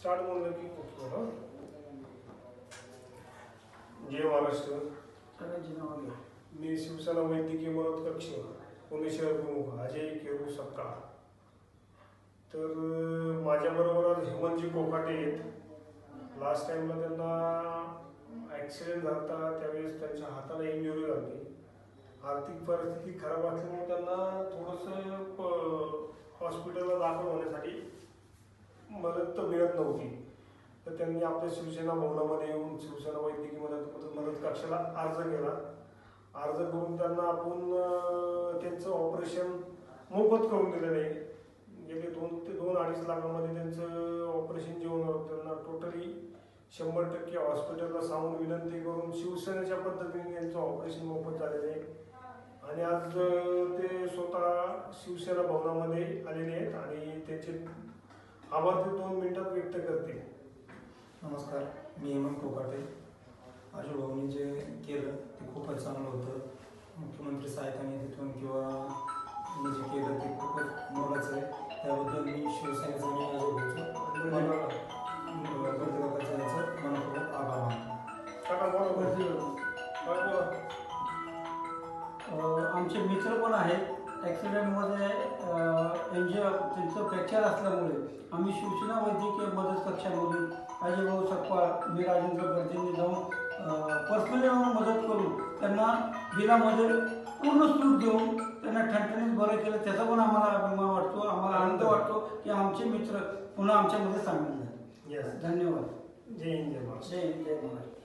Start म्हणलं की कुठलं ना जय महाराष्ट्र. सगळ्यांची नावं घ्या. मी शिवसेना वैद्यकीय मदत कक्ष पुणे शहर प्रमुख अजय केरू सपकाळ. तर माझ्याबरोबर आज हेमंतजी कोकाटे आहेत. लास्ट टाईमला त्यांना ॲक्सिडेंट झाला त्यावेळेस त्यांच्या हाताला इंजुरी झाली. आर्थिक परिस्थिती खराब असल्यामुळे त्यांना थोडंसं हॉस्पिटलला दाखल होण्यासाठी मदत तर मिळत नव्हती. तर त्यांनी आपल्या शिवसेना भवनामध्ये येऊन शिवसेना वैद्यकीय मदत कक्षाला अर्ज केला. अर्ज करून त्यांना आपण त्यांचं ऑपरेशन मोफत करून दिलेलं आहे. गेले 2 ते 2.5 लाखामध्ये त्यांचं ऑपरेशन जे होणार होतं त्यांना टोटली 100% हॉस्पिटलला सांगून विनंती करून शिवसेनेच्या पद्धतीने त्यांचं ऑपरेशन मोफत झालेलं आहे. आणि आज ते स्वतः शिवसेना भवनामध्ये आलेले आहेत आणि त्याचे आभार ते 2 मिनिटात व्यक्त करतील. नमस्कार, मी हेमंत कोकाटे. आजूभाऊनी जे केलं ते खूपच चांगलं होतं. मुख्यमंत्री सहायता निधीतून किंवा मी जे केलं ते खूपच मोलाचं आहे. त्याबद्दल मी शिवसेनेचा आणि आजूभाऊचं मनपूर्वक आभार मानतो. आमचे मित्र पण आहेत. ॲक्सिडेंटमध्ये त्यांचं फ्रॅक्चर असल्यामुळे आम्ही शिवसेना वैद्यकीय मदत कक्षामधून अजयभाऊ सपकाळ, मी राजेंद्र गर्जेंनी जाऊन पर्सनली मदत करून त्यांना बिलामध्ये पूर्ण सूट देऊन त्यांना ठणठणीत बरं केलं. त्याचा पण आम्हाला अभिमान वाटतो, आम्हाला आनंद वाटतो की आमचे मित्र पुन्हा आमच्यामध्ये सामील झाले. यस, धन्यवाद. जय हिंद, जय महाराष्ट्र. जय हिंद, जय महाराष्ट्र.